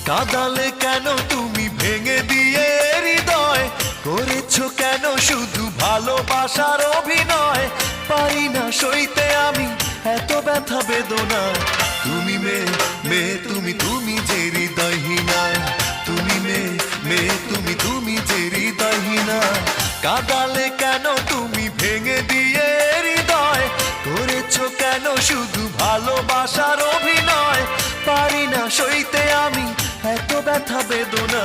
কাঁদালে কেন তুমি ভেঙে দিয়ে হৃদয়, করেছো কেন শুধু ভালোবাসার অভিনয়। পারি না সইতে আমি এত ব্যথা বেদনা, তুমি মেয়ে মেয়ে তুমি তুমি যে হৃদয়হীনা, তুমি মেয়ে মেয়ে তুমি তুমি যে হৃদয়হীনা। কাঁদালে কেন তুমি ভেঙে দিয়ে হৃদয়, করেছো কেন শুধু ভালোবাসার অভিনয়। পারি না সইতে আমি এত ব্যথা বেদনা।